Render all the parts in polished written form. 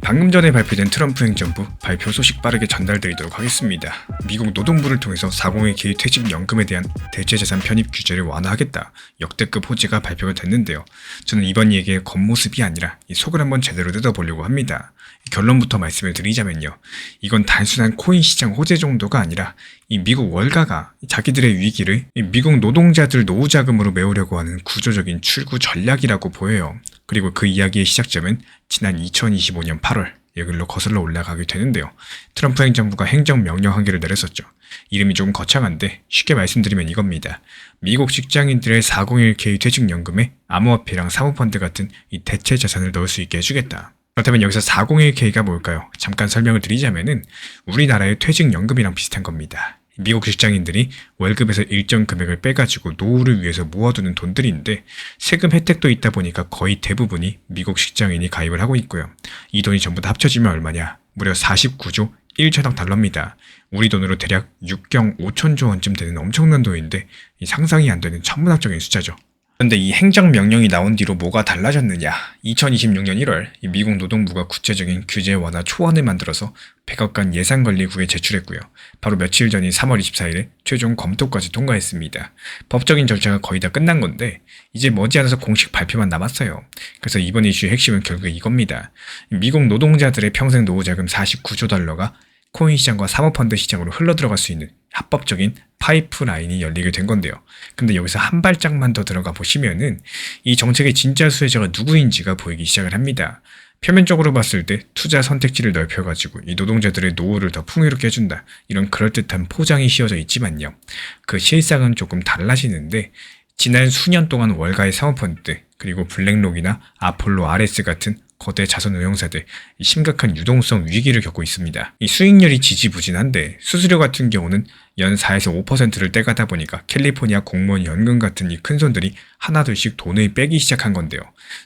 방금 전에 발표된 트럼프 행정부 발표 소식 빠르게 전달드리도록 하겠습니다. 미국 노동부를 통해서 401k 퇴직연금에 대한 대체자산 편입 규제를 완화하겠다. 역대급 호재가 발표가 됐는데요. 저는 이번 얘기의 겉모습이 아니라 이 속을 한번 제대로 뜯어보려고 합니다. 결론부터 말씀을 드리자면요. 이건 단순한 코인 시장 호재 정도가 아니라 이 미국 월가가 자기들의 위기를 미국 노동자들 노후 자금으로 메우려고 하는 구조적인 출구 전략이라고 보여요. 그리고 그 이야기의 시작점은 지난 2025년 8월 여기로 거슬러 올라가게 되는데요. 트럼프 행정부가 행정명령 한 개를 내렸었죠. 이름이 조금 거창한데 쉽게 말씀드리면 이겁니다. 미국 직장인들의 401k 퇴직연금에 암호화폐랑 사모펀드 같은 이 대체 자산을 넣을 수 있게 해주겠다. 그렇다면 여기서 401k가 뭘까요? 잠깐 설명을 드리자면은 우리나라의 퇴직연금이랑 비슷한 겁니다. 미국 직장인들이 월급에서 일정 금액을 빼가지고 노후를 위해서 모아두는 돈들인데 세금 혜택도 있다 보니까 거의 대부분이 미국 직장인이 가입을 하고 있고요. 이 돈이 전부 다 합쳐지면 얼마냐? 무려 49조 1천억 달러입니다. 우리 돈으로 대략 6경 5천조 원쯤 되는 엄청난 돈인데 상상이 안 되는 천문학적인 숫자죠. 그런데 이 행정명령이 나온 뒤로 뭐가 달라졌느냐? 2026년 1월 미국 노동부가 구체적인 규제 완화 초안을 만들어서 백악관 예산관리국에 제출했고요. 바로 며칠 전인 3월 24일에 최종 검토까지 통과했습니다. 법적인 절차가 거의 다 끝난 건데 이제 머지않아서 공식 발표만 남았어요. 그래서 이번 이슈의 핵심은 결국 이겁니다. 미국 노동자들의 평생 노후자금 49조 달러가 코인 시장과 사모펀드 시장으로 흘러들어갈 수 있는 합법적인 파이프라인이 열리게 된 건데요. 근데 여기서 한 발짝만 더 들어가 보시면은 이 정책의 진짜 수혜자가 누구인지가 보이기 시작을 합니다. 표면적으로 봤을 때 투자 선택지를 넓혀가지고 이 노동자들의 노후를 더 풍요롭게 해준다. 이런 그럴듯한 포장이 씌워져 있지만요. 그 실상은 조금 달라지는데 지난 수년 동안 월가의 사모펀드 그리고 블랙록이나 아폴로 RS 같은 거대 자선운용사들 심각한 유동성 위기를 겪고 있습니다. 이 수익률이 지지부진한데 수수료 같은 경우는 연 4에서 5%를 떼가다 보니까 캘리포니아 공무원 연금 같은 이 큰손들이 하나둘씩 돈을 빼기 시작한 건데요.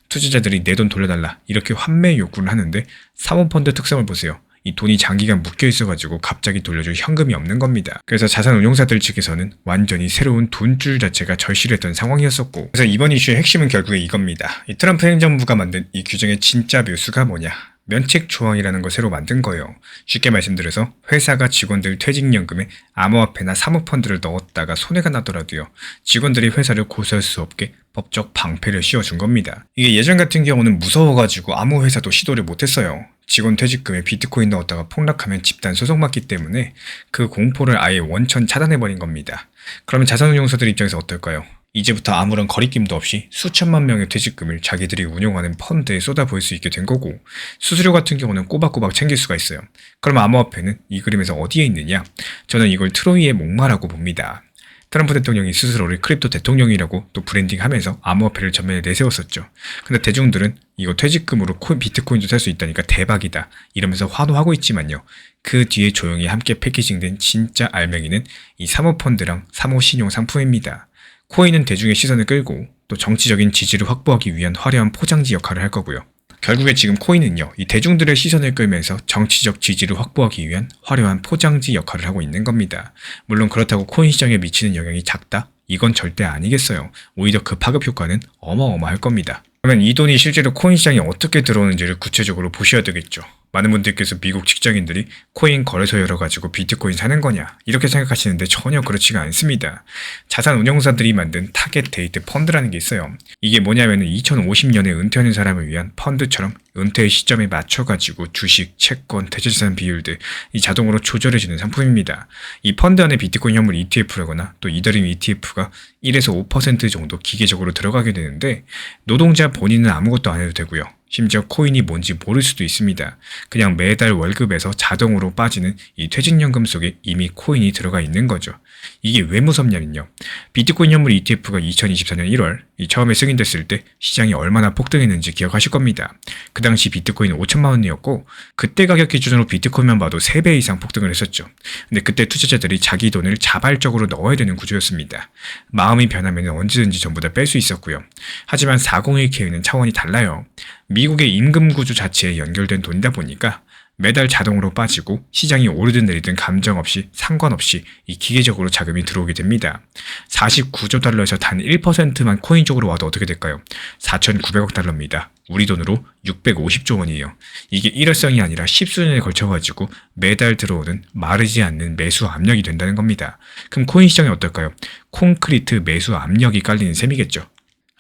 투자자들이 내 돈 돌려달라 이렇게 환매 요구를 하는데 사모펀드 특성을 보세요. 이 돈이 장기간 묶여 있어가지고 갑자기 돌려줄 현금이 없는 겁니다. 그래서 자산운용사들 측에서는 완전히 새로운 돈줄 자체가 절실했던 상황이었었고 그래서 이번 이슈의 핵심은 결국에 이겁니다. 이 트럼프 행정부가 만든 이 규정의 진짜 묘수가 뭐냐? 면책 조항이라는 걸 새로 만든 거예요. 쉽게 말씀드려서 회사가 직원들 퇴직연금에 암호화폐나 사모펀드를 넣었다가 손해가 나더라도요. 직원들이 회사를 고소할 수 없게 법적 방패를 씌워준 겁니다. 이게 예전 같은 경우는 무서워가지고 아무 회사도 시도를 못했어요. 직원 퇴직금에 비트코인 넣었다가 폭락하면 집단 소송받기 때문에 그 공포를 아예 원천 차단해버린 겁니다. 그러면 자산운용사들 입장에서 어떨까요? 이제부터 아무런 거리낌도 없이 수천만 명의 퇴직금을 자기들이 운용하는 펀드에 쏟아부을 수 있게 된 거고 수수료 같은 경우는 꼬박꼬박 챙길 수가 있어요. 그럼 암호화폐는 이 그림에서 어디에 있느냐? 저는 이걸 트로이의 목마라고 봅니다. 트럼프 대통령이 스스로를 크립토 대통령이라고 또 브랜딩하면서 암호화폐를 전면에 내세웠었죠. 근데 대중들은 이거 퇴직금으로 비트코인도 살 수 있다니까 대박이다 이러면서 환호하고 있지만요. 그 뒤에 조용히 함께 패키징된 진짜 알맹이는 이 사모펀드랑 사모신용 상품입니다. 코인은 대중의 시선을 끌고 또 정치적인 지지를 확보하기 위한 화려한 포장지 역할을 할 거고요. 결국에 지금 코인은요, 이 대중들의 시선을 끌면서 정치적 지지를 확보하기 위한 화려한 포장지 역할을 하고 있는 겁니다. 물론 그렇다고 코인 시장에 미치는 영향이 작다? 이건 절대 아니겠어요. 오히려 그 파급 효과는 어마어마할 겁니다. 그러면 이 돈이 실제로 코인 시장에 어떻게 들어오는지를 구체적으로 보셔야 되겠죠. 많은 분들께서 미국 직장인들이 코인 거래소 열어가지고 비트코인 사는 거냐 이렇게 생각하시는데 전혀 그렇지가 않습니다. 자산운용사들이 만든 타겟 데이트 펀드라는 게 있어요. 이게 뭐냐면 2050년에 은퇴하는 사람을 위한 펀드처럼 은퇴의 시점에 맞춰가지고 주식, 채권, 대체자산 비율들 이 자동으로 조절해주는 상품입니다. 이 펀드 안에 비트코인 현물 ETF라거나 또 이더리움 ETF가 1에서 5% 정도 기계적으로 들어가게 되는데 노동자 본인은 아무것도 안 해도 되고요. 심지어 코인이 뭔지 모를 수도 있습니다. 그냥 매달 월급에서 자동으로 빠지는 이 퇴직연금 속에 이미 코인이 들어가 있는 거죠. 이게 왜 무섭냐면요. 비트코인 현물 ETF가 2024년 1월 처음에 승인됐을 때 시장이 얼마나 폭등했는지 기억하실 겁니다. 그 당시 비트코인 5천만 원이었고 그때 가격 기준으로 비트코인만 봐도 3배 이상 폭등을 했었죠. 근데 그때 투자자들이 자기 돈을 자발적으로 넣어야 되는 구조였습니다. 마음이 변하면 언제든지 전부 다 뺄 수 있었고요. 하지만 401k는 차원이 달라요. 미국의 임금 구조 자체에 연결된 돈이다 보니까 매달 자동으로 빠지고 시장이 오르든 내리든 감정 없이 상관없이 이 기계적으로 자금이 들어오게 됩니다. 49조 달러에서 단 1%만 코인 쪽으로 와도 어떻게 될까요? 4,900억 달러입니다. 우리 돈으로 650조 원이에요. 이게 일회성이 아니라 10수년에 걸쳐가지고 매달 들어오는 마르지 않는 매수 압력이 된다는 겁니다. 그럼 코인 시장이 어떨까요? 콘크리트 매수 압력이 깔리는 셈이겠죠.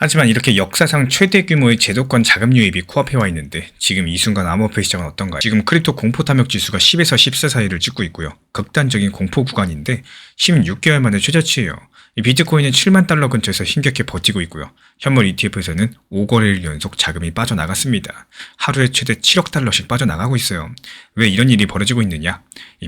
하지만 이렇게 역사상 최대 규모의 제도권 자금 유입이 코앞에 와 있는데 지금 이 순간 암호화폐 시장은 어떤가요? 지금 크립토 공포 탐욕 지수가 10에서 14 사이를 찍고 있고요. 극단적인 공포 구간인데 16개월 만에 최저치예요. 이 비트코인은 7만 달러 근처에서 힘겹게 버티고 있고요. 현물 ETF에서는 5거래일 연속 자금이 빠져나갔습니다. 하루에 최대 7억 달러씩 빠져나가고 있어요. 왜 이런 일이 벌어지고 있느냐?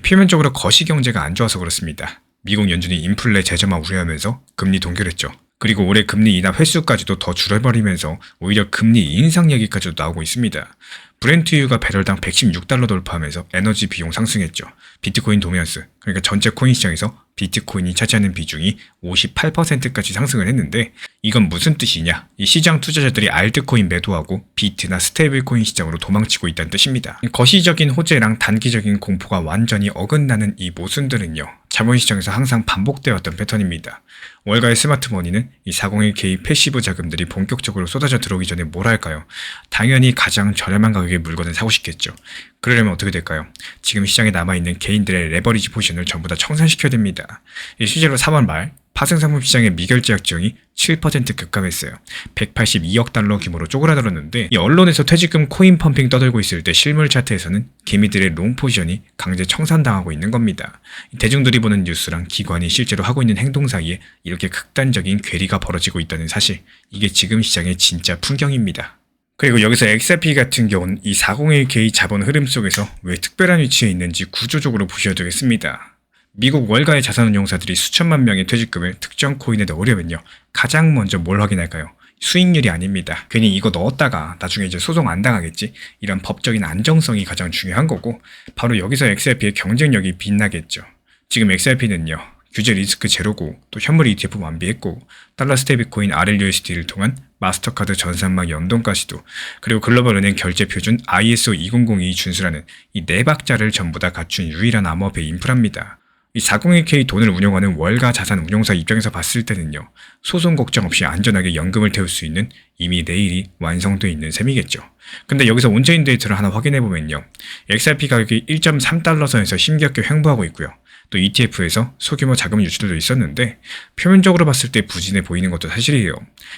표면적으로 거시경제가 안 좋아서 그렇습니다. 미국 연준이 인플레 재점화 우려하면서 금리 동결했죠. 그리고 올해 금리 인하 횟수까지도 더 줄여버리면서 오히려 금리 인상 얘기까지도 나오고 있습니다. 브렌트유가 배럴당 116달러 돌파하면서 에너지 비용 상승했죠. 비트코인 도미넌스, 그러니까 전체 코인 시장에서 비트코인이 차지하는 비중이 58%까지 상승을 했는데 이건 무슨 뜻이냐? 이 시장 투자자들이 알트코인 매도하고 비트나 스테이블코인 시장으로 도망치고 있다는 뜻입니다. 거시적인 호재랑 단기적인 공포가 완전히 어긋나는 이 모순들은요. 자본시장에서 항상 반복되었던 패턴입니다. 월가의 스마트머니는 이 401k 패시브 자금들이 본격적으로 쏟아져 들어오기 전에 뭘 할까요? 당연히 가장 저렴한 가격의 물건을 사고 싶겠죠. 그러려면 어떻게 될까요? 지금 시장에 남아있는 개인들의 레버리지 포지션을 전부 다 청산시켜야 됩니다. 실제로 3월 말 파생상품 시장의 미결제 약정이 7% 급감했어요. 182억 달러 규모로 쪼그라들었는데 이 언론에서 퇴직금 코인 펌핑 떠들고 있을 때 실물 차트에서는 개미들의 롱 포지션이 강제 청산당하고 있는 겁니다. 대중들이 보는 뉴스랑 기관이 실제로 하고 있는 행동 사이에 이렇게 극단적인 괴리가 벌어지고 있다는 사실, 이게 지금 시장의 진짜 풍경입니다. 그리고 여기서 XRP 같은 경우는 이 401k 자본 흐름 속에서 왜 특별한 위치에 있는지 구조적으로 보셔야 되겠습니다. 미국 월가의 자산운용사들이 수천만 명의 퇴직금을 특정 코인에 넣으려면요. 가장 먼저 뭘 확인할까요? 수익률이 아닙니다. 괜히 이거 넣었다가 나중에 이제 소송 안 당하겠지? 이런 법적인 안정성이 가장 중요한 거고 바로 여기서 XRP의 경쟁력이 빛나겠죠. 지금 XRP는요. 규제 리스크 제로고 또 현물 ETF 완비했고 달러 스테이블코인 RLUSD를 통한 마스터카드 전산망 연동까지도 그리고 글로벌 은행 결제 표준 ISO 2002 준수라는 이 네 박자를 전부 다 갖춘 유일한 암호화폐 인프라입니다. 이 401k 돈을 운영하는 월가 자산 운용사 입장에서 봤을 때는요. 소송 걱정 없이 안전하게 연금을 태울 수 있는 이미 내일이 완성되어 있는 셈이겠죠. 근데 여기서 온체인 데이터를 하나 확인해보면요. XRP 가격이 1.3달러 선에서 힘겹게 횡보하고 있고요. 또 ETF에서 소규모 자금 유출도 있었는데 표면적으로 봤을 때 부진해 보이는 것도 사실이에요.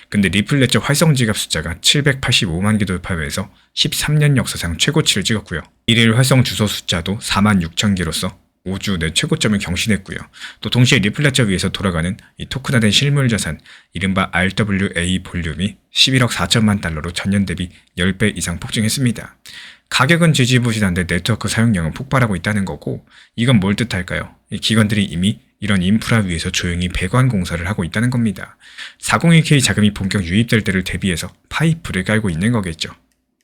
근데 리플 레저 활성 지갑 숫자가 785만 개 돌파하면서 13년 역사상 최고치를 찍었고요. 일일 활성 주소 숫자도 4만 6천 개로서 5주 내 최고점을 경신했고요. 또 동시에 리플레저 위에서 돌아가는 이 토큰화된 실물 자산, 이른바 RWA 볼륨이 11억 4천만 달러로 전년 대비 10배 이상 폭증했습니다. 가격은 지지부진한데 네트워크 사용량은 폭발하고 있다는 거고 이건 뭘 뜻할까요? 이 기관들이 이미 이런 인프라 위에서 조용히 배관 공사를 하고 있다는 겁니다. 401k 자금이 본격 유입될 때를 대비해서 파이프를 깔고 있는 거겠죠.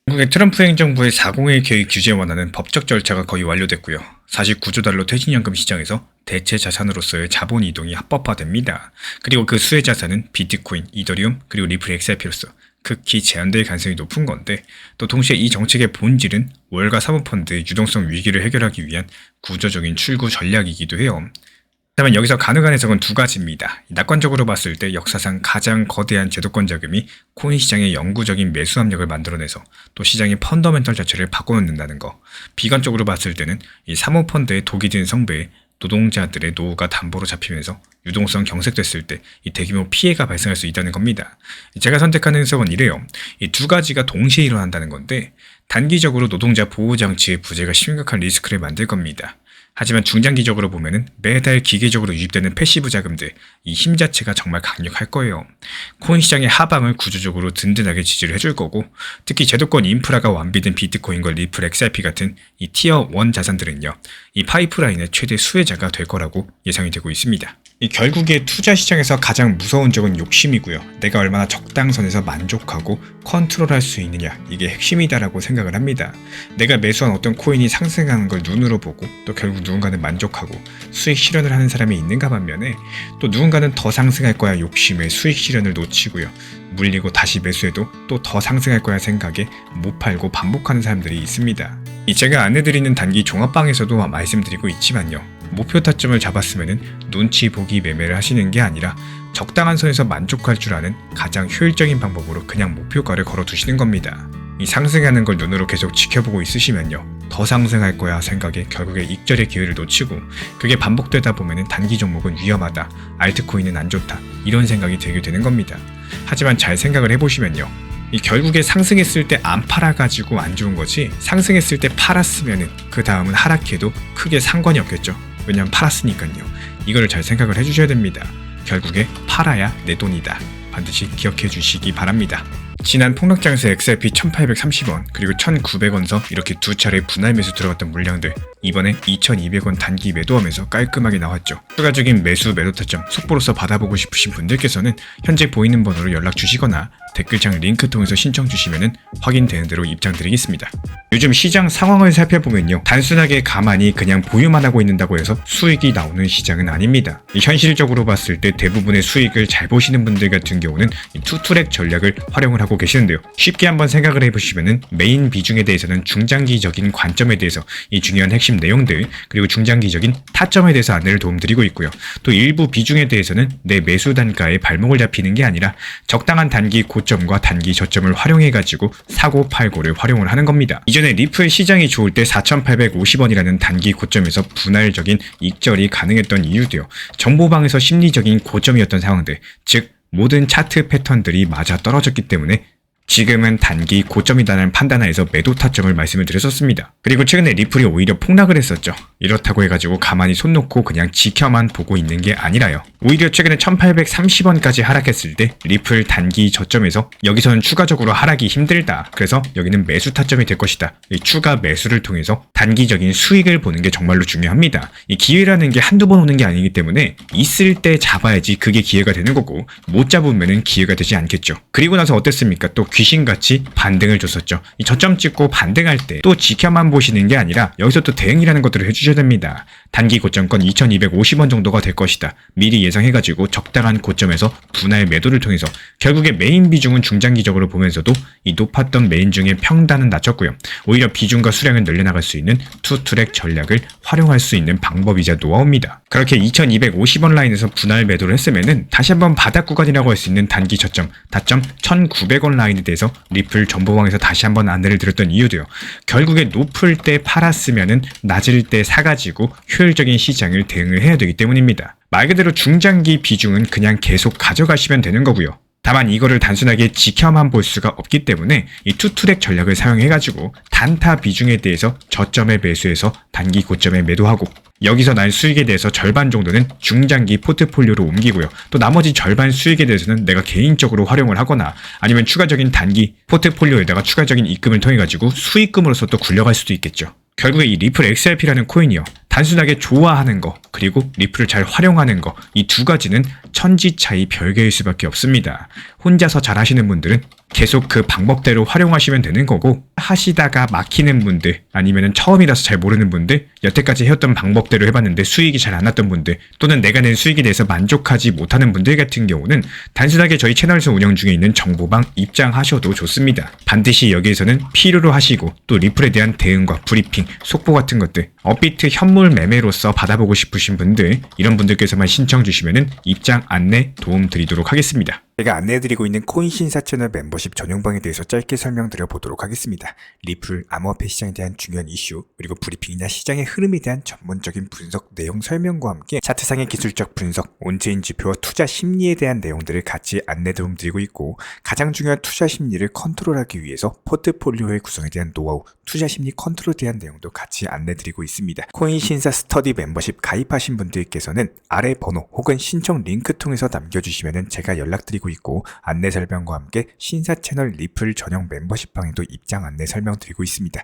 미국의 트럼프 행정부의 401k 규제 완화는 법적 절차가 거의 완료됐고요. 49조 달러 퇴직연금 시장에서 대체 자산으로서의 자본 이동이 합법화됩니다. 그리고 그 수혜 자산은 비트코인, 이더리움, 그리고 리플 XRP로서 극히 제한될 가능성이 높은 건데 또 동시에 이 정책의 본질은 월가 사모펀드의 유동성 위기를 해결하기 위한 구조적인 출구 전략이기도 해요. 그렇다면 여기서 가능한 해석은 두 가지입니다. 낙관적으로 봤을 때 역사상 가장 거대한 제도권 자금이 코인 시장의 영구적인 매수 압력을 만들어내서 또 시장의 펀더멘털 자체를 바꿔놓는다는 거. 비관적으로 봤을 때는 이 사모펀드의 독이 든 성배에 노동자들의 노후가 담보로 잡히면서 유동성 경색됐을 때 이 대규모 피해가 발생할 수 있다는 겁니다. 제가 선택하는 해석은 이래요. 이 두 가지가 동시에 일어난다는 건데 단기적으로 노동자 보호장치의 부재가 심각한 리스크를 만들 겁니다. 하지만 중장기적으로 보면은 매달 기계적으로 유입되는 패시브 자금들, 이 힘 자체가 정말 강력할 거예요. 코인 시장의 하방을 구조적으로 든든하게 지지를 해줄 거고, 특히 제도권 인프라가 완비된 비트코인과 리플 XRP 같은 이 티어 1 자산들은요, 이 파이프라인의 최대 수혜자가 될 거라고 예상이 되고 있습니다. 이 결국에 투자 시장에서 가장 무서운 적은 욕심이고요. 내가 얼마나 적당선에서 만족하고 컨트롤할 수 있느냐, 이게 핵심이다라고 생각을 합니다. 내가 매수한 어떤 코인이 상승하는 걸 눈으로 보고 또 결국 누군가는 만족하고 수익 실현을 하는 사람이 있는가 반면에 또 누군가는 더 상승할 거야 욕심에 수익 실현을 놓치고요. 물리고 다시 매수해도 또 더 상승할 거야 생각에 못 팔고 반복하는 사람들이 있습니다. 제가 안내드리는 단기 종합방에서도 말씀드리고 있지만요. 목표 타점을 잡았으면 눈치 보기 매매를 하시는 게 아니라 적당한 선에서 만족할 줄 아는 가장 효율적인 방법으로 그냥 목표가를 걸어두시는 겁니다. 이 상승하는 걸 눈으로 계속 지켜보고 있으시면요. 더 상승할 거야 생각에 결국에 익절의 기회를 놓치고 그게 반복되다 보면 단기 종목은 위험하다, 알트코인은 안 좋다, 이런 생각이 들게 되는 겁니다. 하지만 잘 생각을 해보시면요. 이 결국에 상승했을 때 안 팔아가지고 안 좋은 거지 상승했을 때 팔았으면은 그 다음은 하락해도 크게 상관이 없겠죠. 왜냐면 팔았으니까요. 이거를 잘 생각을 해주셔야 됩니다. 결국에 팔아야 내 돈이다. 반드시 기억해 주시기 바랍니다. 지난 폭락장에서 XRP 1830원 그리고 1900원서 이렇게 두 차례 분할 매수 들어갔던 물량들 이번에 2200원 단기 매도하면서 깔끔하게 나왔죠. 추가적인 매수 매도 타점 속보로서 받아보고 싶으신 분들께서는 현재 보이는 번호로 연락 주시거나 댓글창 링크 통해서 신청 주시면 확인되는 대로 입장 드리겠습니다. 요즘 시장 상황을 살펴보면요. 단순하게 가만히 그냥 보유만 하고 있는다고 해서 수익이 나오는 시장은 아닙니다. 현실적으로 봤을 때 대부분의 수익을 잘 보시는 분들 같은 경우는 투트랙 전략을 활용을 하고 계시는데요. 쉽게 한번 생각을 해보시면 메인 비중에 대해서는 중장기적인 관점에 대해서 이 중요한 핵심 내용들 그리고 중장기적인 타점에 대해서 안내를 도움드리고 있고요. 또 일부 비중에 대해서는 내 매수 단가에 발목을 잡히는 게 아니라 적당한 단기 고점과 단기 저점을 활용해가지고 사고 팔고를 활용을 하는 겁니다. 이전에 리플 시장이 좋을 때 4,850원이라는 단기 고점에서 분할적인 익절이 가능했던 이유도요. 정보방에서 심리적인 고점이었던 상황들, 즉 모든 차트 패턴들이 맞아 떨어졌기 때문에 지금은 단기 고점이다라는 판단하에서 매도 타점을 말씀을 드렸었습니다. 그리고 최근에 리플이 오히려 폭락을 했었죠. 이렇다고 해가지고 가만히 손 놓고 그냥 지켜만 보고 있는 게 아니라요. 오히려 최근에 1830원까지 하락했을 때 리플 단기 저점에서 여기서는 추가적으로 하락이 힘들다. 그래서 여기는 매수 타점이 될 것이다. 이 추가 매수를 통해서 단기적인 수익을 보는 게 정말로 중요합니다. 이 기회라는 게 한두 번 오는 게 아니기 때문에 있을 때 잡아야지 그게 기회가 되는 거고 못 잡으면 기회가 되지 않겠죠. 그리고 나서 어땠습니까? 또 귀신같이 반등을 줬었죠. 이 저점 찍고 반등할 때 또 지켜만 보시는 게 아니라 여기서 또 대응이라는 것들을 해주셔야 됩니다. 단기 고점권 2250원 정도가 될 것이다. 미리 예상해가지고 적당한 고점에서 분할 매도를 통해서 결국에 메인 비중은 중장기적으로 보면서도 이 높았던 메인 중에 평단은 낮췄고요. 오히려 비중과 수량을 늘려나갈 수 있는 투트랙 전략을 활용할 수 있는 방법이자 노하우입니다. 그렇게 2250원 라인에서 분할 매도를 했으면은 다시 한번 바닥 구간이라고 할 수 있는 단기 저점, 다점 1900원 라인에 대해서 리플 정보방에서 다시 한번 안내를 드렸던 이유도요. 결국에 높을 때 팔았으면은 낮을 때 사가지고 효율적인 시장을 대응을 해야 되기 때문입니다. 말 그대로 중장기 비중은 그냥 계속 가져가시면 되는 거고요. 다만 이거를 단순하게 지켜만 볼 수가 없기 때문에 이 투트랙 전략을 사용해가지고 단타 비중에 대해서 저점에 매수해서 단기 고점에 매도하고 여기서 난 수익에 대해서 절반 정도는 중장기 포트폴리오로 옮기고요. 또 나머지 절반 수익에 대해서는 내가 개인적으로 활용을 하거나 아니면 추가적인 단기 포트폴리오에다가 추가적인 입금을 통해 가지고 수익금으로서 또 굴려갈 수도 있겠죠. 결국에 이 리플 XRP라는 코인이요. 단순하게 좋아하는 거 그리고 리플을 잘 활용하는 거 이 두 가지는 천지 차이 별개일 수밖에 없습니다. 혼자서 잘 하시는 분들은 계속 그 방법대로 활용하시면 되는 거고 하시다가 막히는 분들 아니면 처음이라서 잘 모르는 분들 여태까지 해왔던 방법대로 해봤는데 수익이 잘 안 났던 분들 또는 내가 낸 수익에 대해서 만족하지 못하는 분들 같은 경우는 단순하게 저희 채널에서 운영 중에 있는 정보방 입장하셔도 좋습니다. 반드시 여기에서는 필요로 하시고 또 리플에 대한 대응과 브리핑, 속보 같은 것들 업비트 현물 매매로서 받아보고 싶으신 분들 이런 분들께서만 신청 주시면 입장 안내 도움 드리도록 하겠습니다. 제가 안내해드리고 있는 코인 신사 채널 멤버십 전용방에 대해서 짧게 설명드려 보도록 하겠습니다. 리플, 암호화폐 시장에 대한 중요한 이슈, 그리고 브리핑이나 시장의 흐름에 대한 전문적인 분석 내용 설명과 함께 차트상의 기술적 분석, 온체인 지표와 투자 심리에 대한 내용들을 같이 안내 도움 드리고 있고 가장 중요한 투자 심리를 컨트롤하기 위해서 포트폴리오의 구성에 대한 노하우, 투자 심리 컨트롤에 대한 내용도 같이 안내 드리고 있습니다. 코인 신사 스터디 멤버십 가입하신 분들께서는 아래 번호 혹은 신청 링크 통해서 남겨주시면 제가 연락드리고 있고 안내 설명과 함께 신사 채널 리플 전용 멤버십 방에도 입장 안내 설명드리고 있습니다.